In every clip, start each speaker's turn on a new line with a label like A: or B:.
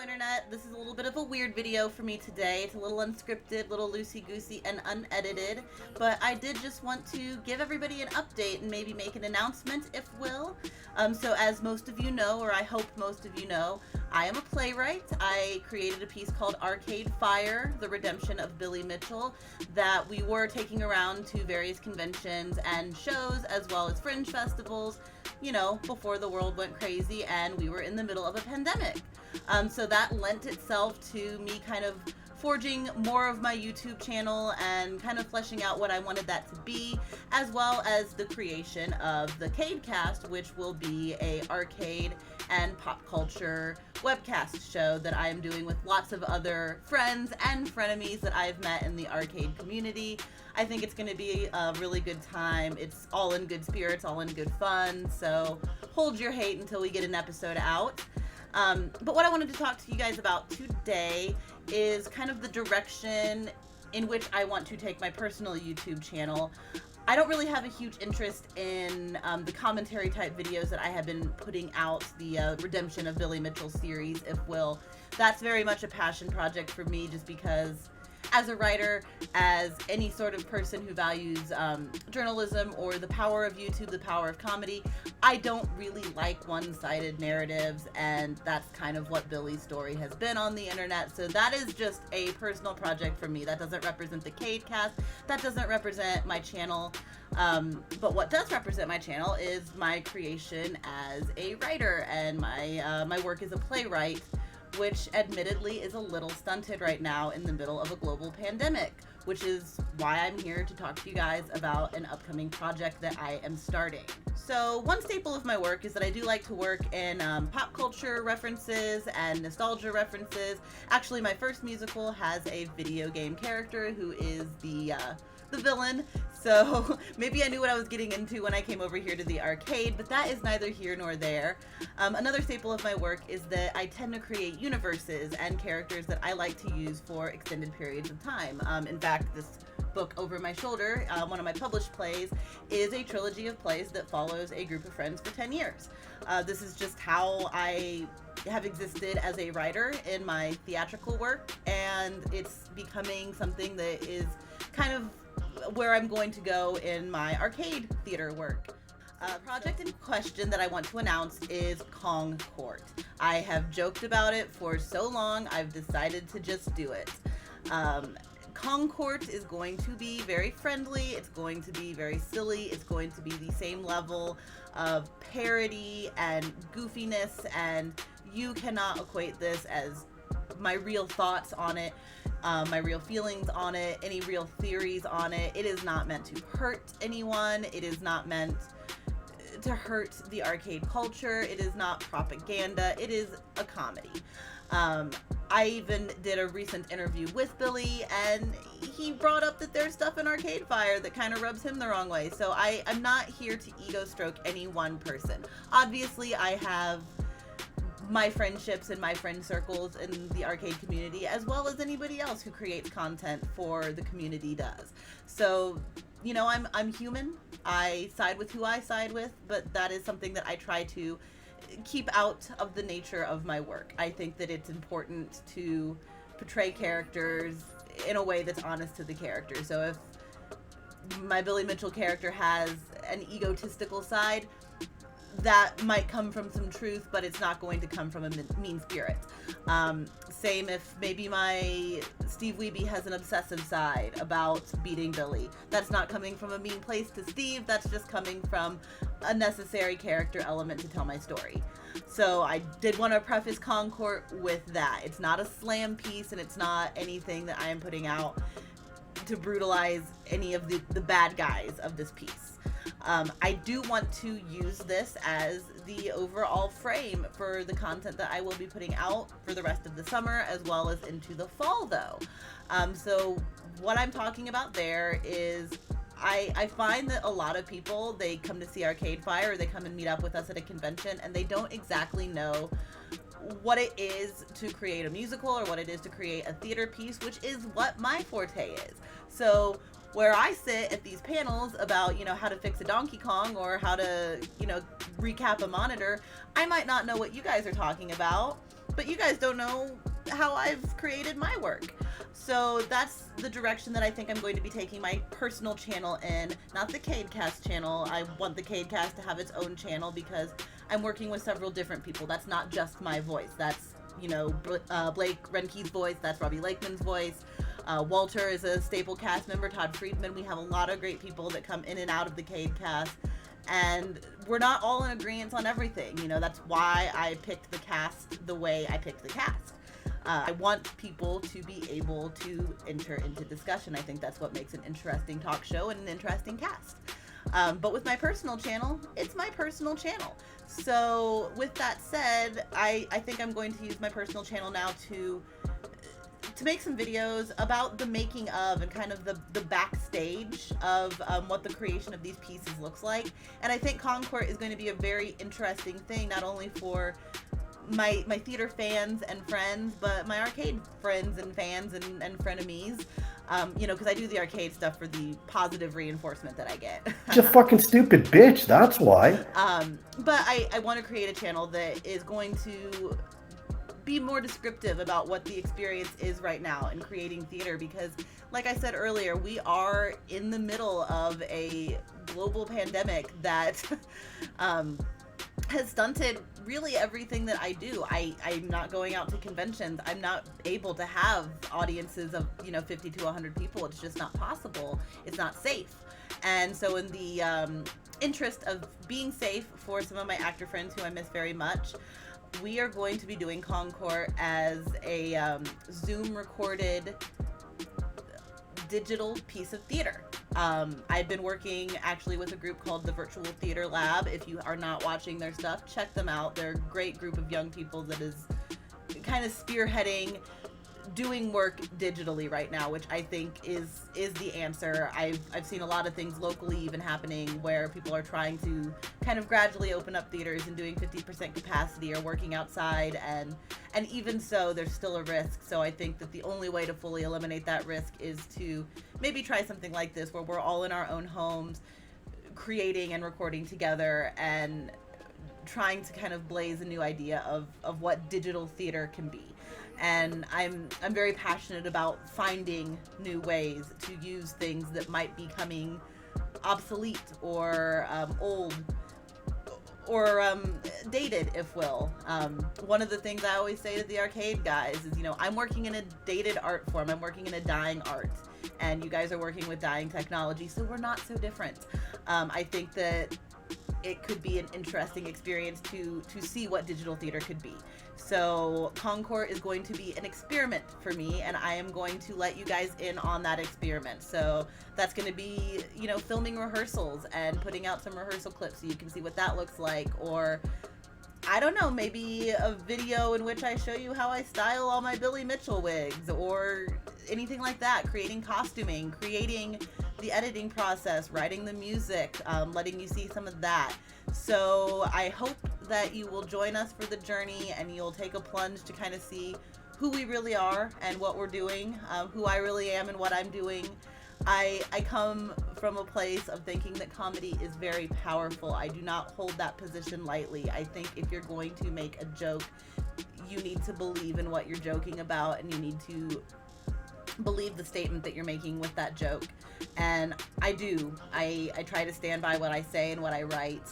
A: Internet. This is a little bit of a weird video for me today. It's a little unscripted, little loosey-goosey, and unedited, but I did just want to give everybody an update and maybe make an announcement, if will. So as most of you know, or I hope most of you know, I am a playwright. I created a piece called Arcade Fire, The Redemption of Billy Mitchell, that we were taking around to various conventions and shows, as well as fringe festivals, you know, before the world went crazy and we were in the middle of a pandemic. So that lent itself to me kind of forging more of my YouTube channel and kind of fleshing out what I wanted that to be, as well as the creation of the CadeCast, which will be a arcade and pop culture webcast show that I am doing with lots of other friends and frenemies that I've met in the arcade community. I think it's going to be a really good time. It's all in good spirits, all in good fun, so hold your hate until we get an episode out. But what I wanted to talk to you guys about today is kind of the direction in which I want to take my personal YouTube channel. I don't really have a huge interest in the commentary type videos that I have been putting out, the Redemption of Billy Mitchell series, if will. That's very much a passion project for me, just because as a writer, as any sort of person who values journalism or the power of YouTube, the power of comedy, I don't really like one-sided narratives, and that's kind of what Billy's story has been on the internet. So that is just a personal project for me. That doesn't represent the CadeCast. That doesn't represent my channel. But what does represent my channel is my creation as a writer and my work as a playwright, which admittedly is a little stunted right now in the middle of a global pandemic, which is why I'm here to talk to you guys about an upcoming project that I am starting. So one staple of my work is that I do like to work in pop culture references and nostalgia references. Actually, my first musical has a video game character who is the villain, so maybe I knew what I was getting into when I came over here to the arcade, but that is neither here nor there. Another staple of my work is that I tend to create universes and characters that I like to use for extended periods of time. In fact, this book over my shoulder, one of my published plays, is a trilogy of plays that follows a group of friends for 10 years. This is just how I have existed as a writer in my theatrical work, and it's becoming something that is kind of where I'm going to go in my arcade theater work. Project in question that I want to announce is Kong Court. I have joked about it for so long, I've decided to just do it. Kong Court is going to be very friendly, it's going to be very silly, it's going to be the same level of parody and goofiness, and you cannot equate this as my real thoughts on it, my real feelings on it, any real theories on it. It is not meant to hurt anyone. It is not meant to hurt the arcade culture. It is not propaganda. It is a comedy. I even did a recent interview with Billy, and he brought up that there's stuff in Arcade Fire that kind of rubs him the wrong way. So I'm not here to ego stroke any one person. Obviously, I have my friendships and my friend circles in the arcade community, as well as anybody else who creates content for the community does. So, you know, I'm human. I side with who I side with, but that is something that I try to keep out of the nature of my work. I think that it's important to portray characters in a way that's honest to the character. So if my Billy Mitchell character has an egotistical side, that might come from some truth, but it's not going to come from a mean spirit. Same if maybe my Steve Wiebe has an obsessive side about beating Billy. That's not coming from a mean place to Steve, that's just coming from a necessary character element to tell my story. So I did want to preface Kong Court with that. It's not a slam piece, and it's not anything that I am putting out to brutalize any of the bad guys of this piece. I do want to use this as the overall frame for the content that I will be putting out for the rest of the summer, as well as into the fall, though. So what I'm talking about there is I find that a lot of people, they come to see Arcade Fire, or they come and meet up with us at a convention, and they don't exactly know what it is to create a musical or what it is to create a theater piece, which is what my forte is. So where I sit at these panels about, you know, how to fix a Donkey Kong or how to, you know, recap a monitor, I might not know what you guys are talking about. but you guys don't know how I've created my work. So that's the direction that I think I'm going to be taking my personal channel in, not the CadeCast channel. I want the CadeCast to have its own channel because I'm working with several different people. That's not just my voice. That's, Blake Renke's voice. That's Robbie Lakeman's voice. Walter is a staple cast member. Todd Friedman. We have a lot of great people that come in and out of the CadeCast. And we're not all in agreement on everything. That's why I picked the cast the way I picked the cast. I want people to be able to enter into discussion. I think that's what makes an interesting talk show and an interesting cast. But with my personal channel, it's my personal channel. So with that said, I think I'm going to use my personal channel now to make some videos about the making of and kind of the backstage of what the creation of these pieces looks like. And I think Concourt is going to be a very interesting thing, not only for my theater fans and friends, but my arcade friends and fans and frenemies, because I do the arcade stuff for the positive reinforcement that I get.
B: Just fucking stupid bitch, that's why.
A: But I want to create a channel that is going to be more descriptive about what the experience is right now in creating theater, because like I said earlier, we are in the middle of a global pandemic that has stunted really everything that I do. I'm not going out to conventions. I'm not able to have audiences of 50 to 100 people. It's just not possible. It's not safe. And so in the interest of being safe for some of my actor friends who I miss very much, we are going to be doing Concourt as a Zoom recorded digital piece of theater. I've been working actually with a group called the Virtual Theater Lab. If you are not watching their stuff, check them out. They're a great group of young people that is kind of spearheading doing work digitally right now, which I think is the answer. I've seen a lot of things locally even happening where people are trying to kind of gradually open up theaters and doing 50% capacity or working outside, and even so there's still a risk. So I think that the only way to fully eliminate that risk is to maybe try something like this where we're all in our own homes creating and recording together and trying to kind of blaze a new idea of what digital theater can be. And I'm very passionate about finding new ways to use things that might be becoming obsolete or old or dated, if will. One of the things I always say to the arcade guys is, I'm working in a dated art form. I'm working in a dying art. And you guys are working with dying technology, so we're not so different. I think that it could be an interesting experience to see what digital theater could be. So Concourt is going to be an experiment for me, and I am going to let you guys in on that experiment. So that's going to be, filming rehearsals and putting out some rehearsal clips so you can see what that looks like. Or, I don't know, maybe a video in which I show you how I style all my Billy Mitchell wigs or anything like that. Creating costuming, creating the editing process, writing the music, letting you see some of that. So I hope that you will join us for the journey and you'll take a plunge to kind of see who we really are and what we're doing, who I really am and what I'm doing. I come from a place of thinking that comedy is very powerful. I do not hold that position lightly. I think if you're going to make a joke, you need to believe in what you're joking about, and you need to believe the statement that you're making with that joke. And I do. I try to stand by what I say and what I write.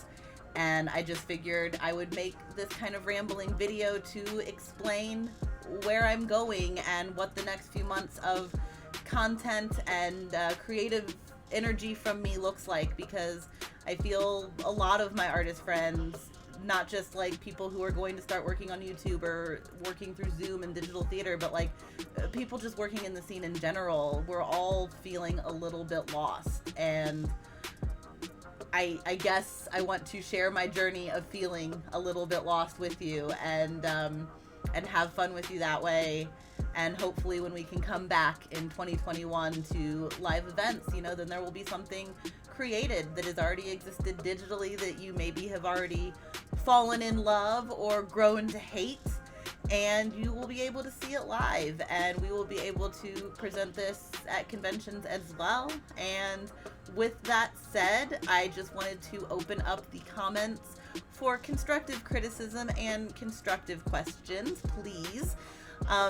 A: And I just figured I would make this kind of rambling video to explain where I'm going and what the next few months of content and creative energy from me looks like, because I feel a lot of my artist friends, not just like people who are going to start working on YouTube or working through Zoom and digital theater, but like people just working in the scene in general, we're all feeling a little bit lost. And I guess I want to share my journey of feeling a little bit lost with you and have fun with you that way. And hopefully when we can come back in 2021 to live events, then there will be something created that has already existed digitally that you maybe have already fallen in love or grown to hate, and you will be able to see it live, and we will be able to present this at conventions as well. And with that said, I just wanted to open up the comments for constructive criticism and constructive questions, please.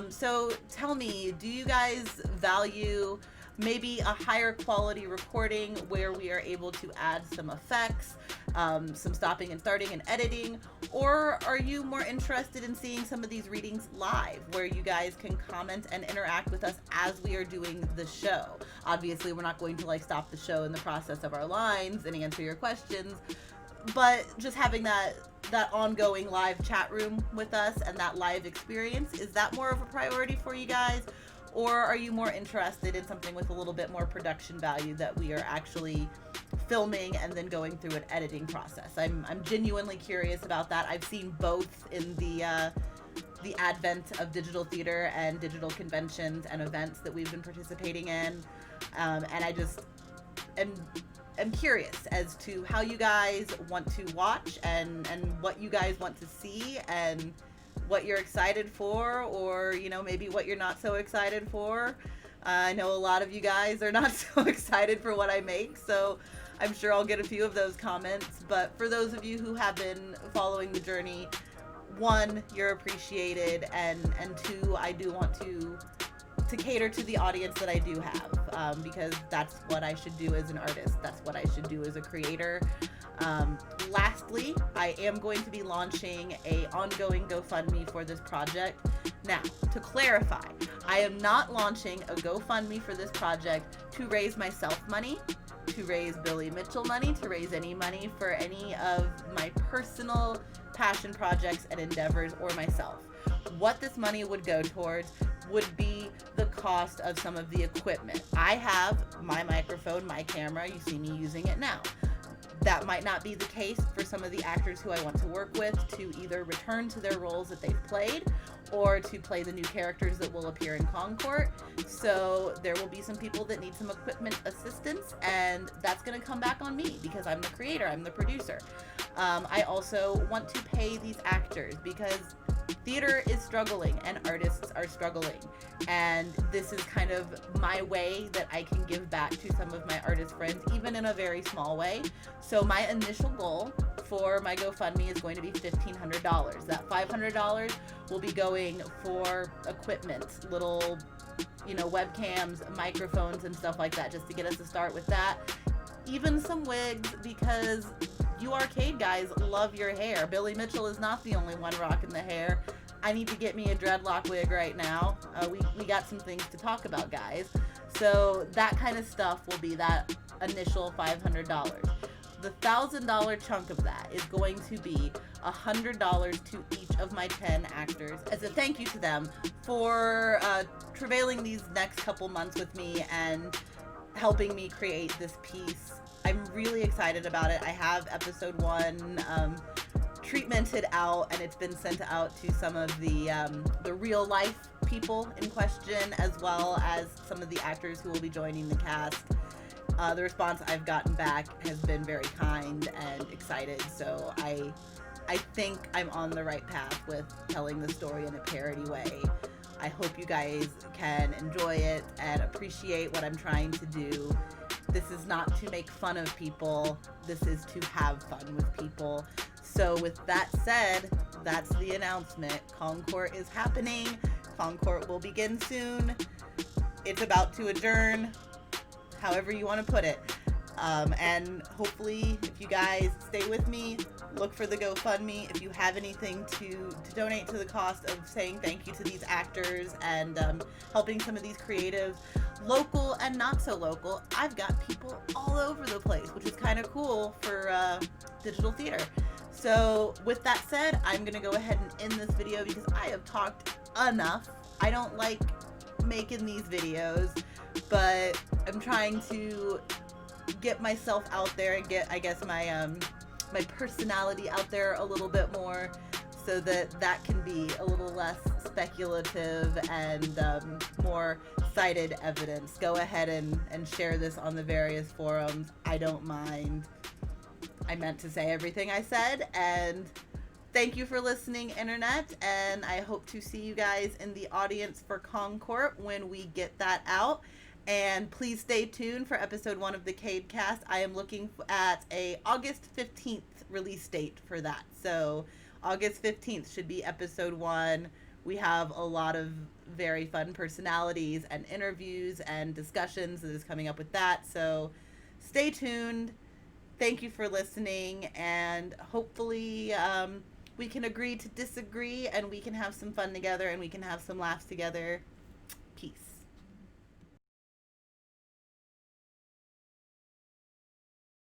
A: So tell me, do you guys value maybe a higher quality recording where we are able to add some effects, some stopping and starting and editing, or are you more interested in seeing some of these readings live where you guys can comment and interact with us as we are doing the show? Obviously, we're not going to like stop the show in the process of our lines and answer your questions, but just having that ongoing live chat room with us and that live experience, is that more of a priority for you guys? Or are you more interested in something with a little bit more production value that we are actually filming and then going through an editing process? I'm genuinely curious about that. I've seen both in the advent of digital theater and digital conventions and events that we've been participating in, and I just am curious as to how you guys want to watch and what you guys want to see and what you're excited for, or maybe what you're not so excited for. I know a lot of you guys are not so excited for what I make, so I'm sure I'll get a few of those comments. But for those of you who have been following the journey, one, you're appreciated, and two, I do want to cater to the audience that I do have, because that's what I should do as an artist. That's what I should do as a creator. Lastly, I am going to be launching a ongoing GoFundMe for this project. Now, to clarify, I am not launching a GoFundMe for this project to raise myself money, to raise Billy Mitchell money, to raise any money for any of my personal passion projects and endeavors or myself. What this money would go towards would be the cost of some of the equipment. I have my microphone, my camera, you see me using it now. That might not be the case for some of the actors who I want to work with to either return to their roles that they've played or to play the new characters that will appear in Concourt. So there will be some people that need some equipment assistance, and that's going to come back on me because I'm the creator, I'm the producer. I also want to pay these actors because theater is struggling and artists are struggling, and this is kind of my way that I can give back to some of my artist friends, even in a very small way. So my initial goal for my GoFundMe is going to be $1,500. That $500 will be going for equipment, little webcams, microphones and stuff like that, just to get us to start with that. Even some wigs, because you arcade guys love your hair. Billy Mitchell is not the only one rocking the hair. I need to get me a dreadlock wig right now. We got some things to talk about, guys. So that kind of stuff will be that initial $500. The $1,000 chunk of that is going to be $100 to each of my 10 actors as a thank you to them for travailing these next couple months with me and helping me create this piece. I'm really excited about it. I have episode 1 treatmented out, and it's been sent out to some of the real life people in question, as well as some of the actors who will be joining the cast. The response I've gotten back has been very kind and excited, so I think I'm on the right path with telling the story in a parody way. I hope you guys can enjoy it and appreciate what I'm trying to do. This is not to make fun of people. This is to have fun with people. So with that said, that's the announcement. Concourt is happening. Concourt will begin soon. It's about to adjourn, however you want to put it. And hopefully, if you guys stay with me, look for the GoFundMe. If you have anything to donate to the cost of saying thank you to these actors and helping some of these creatives, local and not so local. I've got people all over the place, which is kind of cool for digital theater. So with that said, I'm going to go ahead and end this video because I have talked enough. I don't like making these videos, but I'm trying to get myself out there and get, I guess, my my personality out there a little bit more, so that can be a little less speculative and more cited evidence. Go ahead and share this on the various forums. I don't mind. I meant to say everything I said, and thank you for listening, Internet, and I hope to see you guys in the audience for Concourt when we get that out. And please stay tuned for episode 1 of the CadeCast. I am looking at a August 15th release date for that. So August 15th should be episode 1. We have a lot of very fun personalities and interviews and discussions that is coming up with that. So stay tuned. Thank you for listening, and hopefully we can agree to disagree, and we can have some fun together, and we can have some laughs together. Peace.